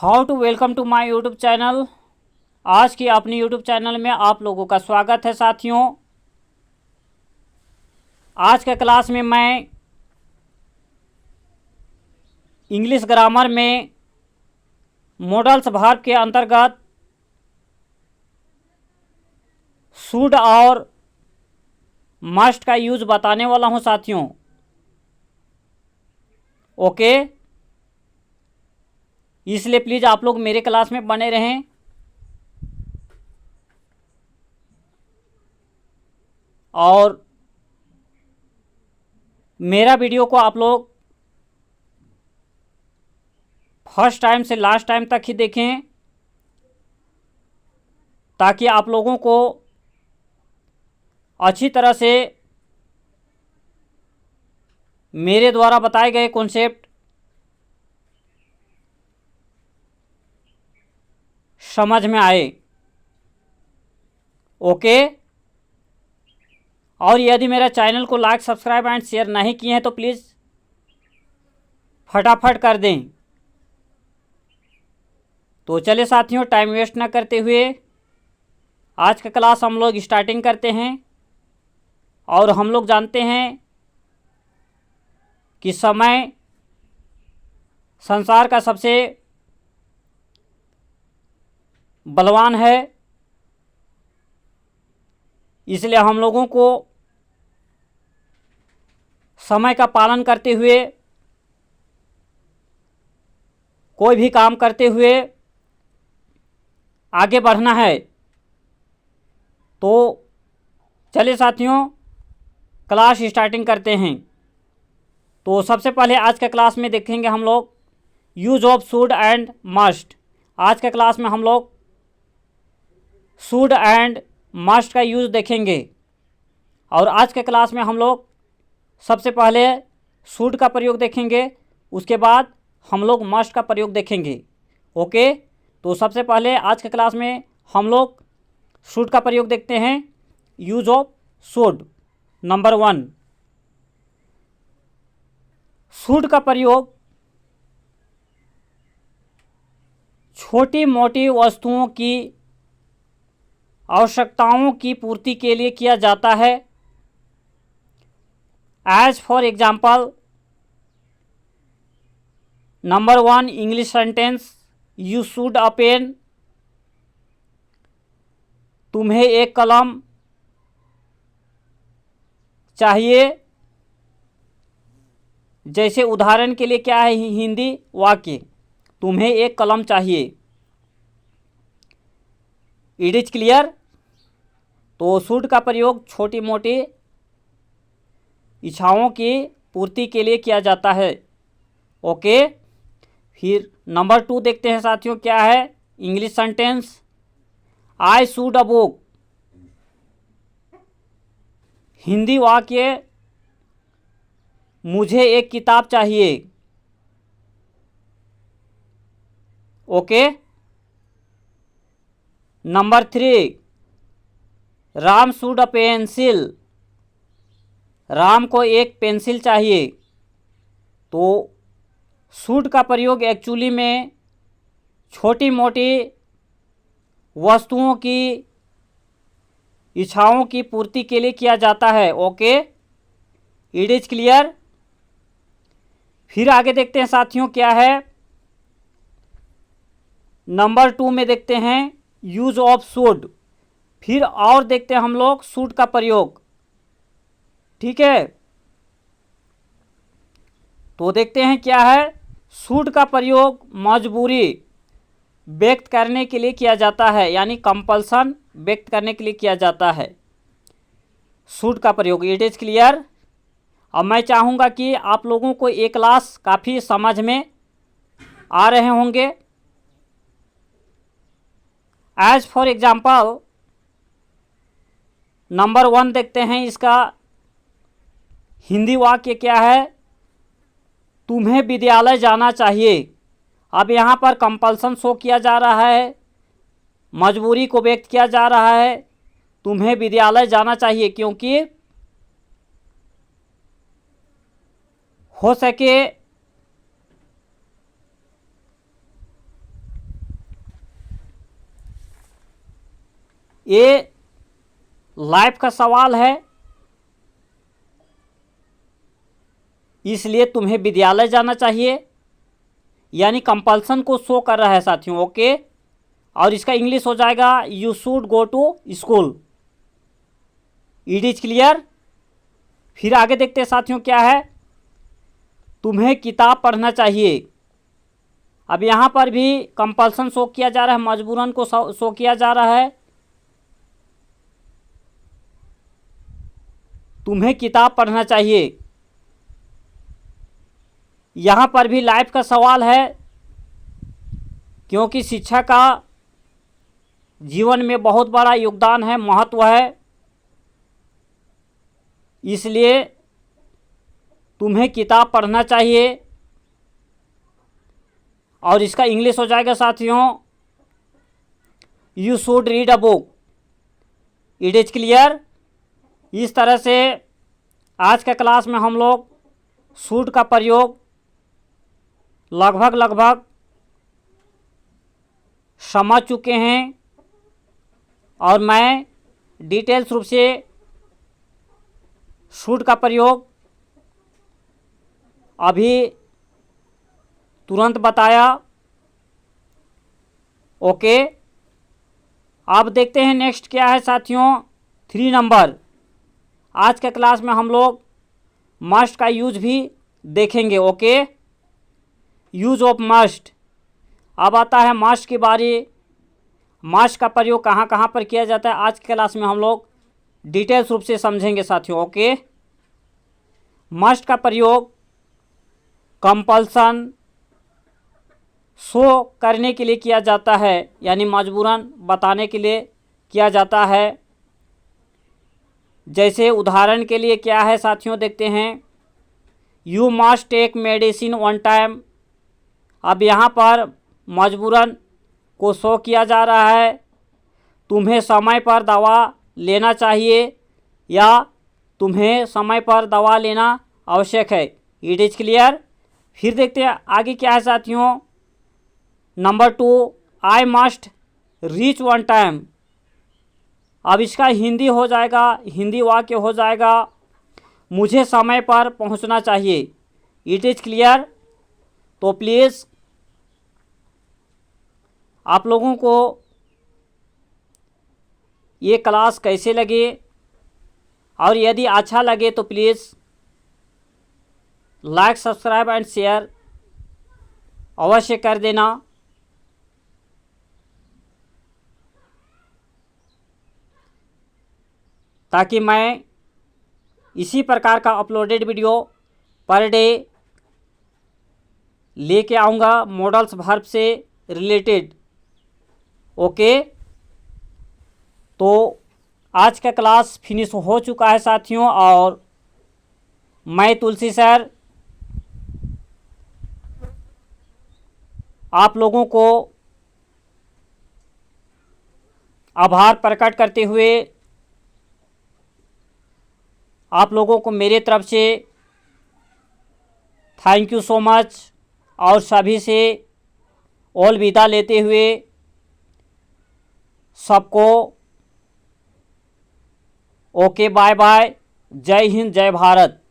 How to welcome to my YouTube channel. आज की अपनी यूट्यूब चैनल में आप लोगों का स्वागत है साथियों। आज के क्लास में मैं इंग्लिश ग्रामर में मॉडल्स वर्ब के अंतर्गत शुड और मस्ट का यूज बताने वाला हूं साथियों। ओके, इसलिए प्लीज़ आप लोग मेरे क्लास में बने रहें। और मेरा वीडियो को आप लोग फर्स्ट टाइम से लास्ट टाइम तक ही देखें, ताकि आप लोगों को अच्छी तरह से मेरे द्वारा बताए गए कॉन्सेप्ट समझ में आए। ओके, और यदि मेरा चैनल को लाइक सब्सक्राइब एंड शेयर नहीं किए हैं तो प्लीज़ फटाफट कर दें। तो चलिए साथियों, टाइम वेस्ट ना करते हुए आज का क्लास हम लोग स्टार्टिंग करते हैं। और हम लोग जानते हैं कि समय संसार का सबसे बलवान है, इसलिए हम लोगों को समय का पालन करते हुए कोई भी काम करते हुए आगे बढ़ना है। तो चलिए साथियों, क्लास स्टार्टिंग करते हैं। तो सबसे पहले आज के क्लास में देखेंगे हम लोग use of should and must. आज के क्लास में हम लोग शुड एंड मस्ट का यूज देखेंगे। और आज के क्लास में हम लोग सबसे पहले शुड का प्रयोग देखेंगे, उसके बाद हम लोग मस्ट का प्रयोग देखेंगे। ओके, तो सबसे पहले आज के क्लास में हम लोग शुड का प्रयोग देखते हैं। Use of should number 1। Should का प्रयोग छोटी मोटी वस्तुओं की आवश्यकताओं की पूर्ति के लिए किया जाता है। As for example, number 1 English sentence, you should a pen. तुम्हें एक कलम चाहिए। जैसे उदाहरण के लिए क्या है हिंदी वाक्य, तुम्हें एक कलम चाहिए। It is clear. तो शुड का प्रयोग छोटी मोटी इच्छाओं की पूर्ति के लिए किया जाता है। ओके, फिर नंबर 2 देखते हैं साथियों, क्या है English sentence, I should a book. Hindi वाक्य, मुझे एक किताब चाहिए। Okay, number 3 Ram should a pencil. Ram को एक पेंसिल चाहिए। तो शुड का प्रयोग एक्चुअली में छोटी मोटी वस्तुओं की इच्छाओं की पूर्ति के लिए किया जाता है। Okay, it is clear. फिर आगे देखते हैं साथियों, क्या है नंबर 2 में देखते हैं यूज ऑफ शुड। फिर और देखते हैं हम लोग शुड का प्रयोग। ठीक है, तो देखते हैं क्या है। शुड का प्रयोग मजबूरी व्यक्त करने के लिए किया जाता है, यानी कंपल्सन व्यक्त करने के लिए किया जाता है शुड का प्रयोग। It is clear. अब मैं चाहूँगा कि आप लोगों को ये क्लास काफ़ी समझ में आ रहे होंगे। एज फॉर एग्जाम्पल, नंबर 1 देखते हैं, इसका हिंदी वाक्य क्या है, तुम्हें विद्यालय जाना चाहिए। अब यहाँ पर कंपल्सन शो किया जा रहा है, मजबूरी को व्यक्त किया जा रहा है। तुम्हें विद्यालय जाना चाहिए, क्योंकि हो सके ये लाइफ का सवाल है, इसलिए तुम्हें विद्यालय जाना चाहिए, यानी कंपल्सन को शो कर रहा है साथियों। ओके, और इसका इंग्लिश हो जाएगा you should go to school. It is clear. फिर आगे देखते हैं साथियों क्या है, तुम्हें किताब पढ़ना चाहिए। अब यहाँ पर भी कंपल्सन शो किया जा रहा है, मजबूरन को शो किया जा रहा है। तुम्हें किताब पढ़ना चाहिए, यहाँ पर भी लाइफ का सवाल है, क्योंकि शिक्षा का जीवन में बहुत बड़ा योगदान है, महत्व है, इसलिए तुम्हें किताब पढ़ना चाहिए। और इसका इंग्लिश हो जाएगा साथियों you should read a book. It is clear. इस तरह से आज का क्लास में हम लोग शुड का प्रयोग लगभग समझ चुके हैं, और मैं डिटेल्स रूप से शुड का प्रयोग अभी तुरंत बताया। ओके, अब देखते हैं नेक्स्ट क्या है साथियों। 3 नंबर, आज के क्लास में हम लोग मस्ट का यूज भी देखेंगे। Okay, use of must. अब आता है मस्ट की बारी। मस्ट का प्रयोग कहाँ कहाँ पर किया जाता है, आज के क्लास में हम लोग डिटेल्स रूप से समझेंगे साथियों। ओके, मस्ट का प्रयोग कंपल्सन शो करने के लिए किया जाता है, यानी मजबूरन बताने के लिए किया जाता है। जैसे उदाहरण के लिए क्या है साथियों, देखते हैं, you must take medicine on time. अब यहाँ पर मजबूरन को शो किया जा रहा है, तुम्हें समय पर दवा लेना चाहिए या तुम्हें समय पर दवा लेना आवश्यक है। It is clear. फिर देखते हैं आगे क्या है साथियों। Number 2, I must reach on time. अब इसका हिंदी हो जाएगा, हिंदी वाक्य हो जाएगा, मुझे समय पर पहुंचना चाहिए। It is clear. तो प्लीज़ आप लोगों को ये क्लास कैसे लगे, और यदि अच्छा लगे तो please like, subscribe and share अवश्य कर देना, ताकि मैं इसी प्रकार का अपलोडेड वीडियो पर डे लेके आऊँगा मॉडल्स वर्ब से रिलेटेड। ओके, तो आज का क्लास फिनिश हो चुका है साथियों, और मैं तुलसी सर आप लोगों को आभार प्रकट करते हुए आप लोगों को मेरे तरफ से थैंक यू सो मच, और सभी से अलविदा लेते हुए सबको ओके, बाय बाय, जय हिंद, जय भारत।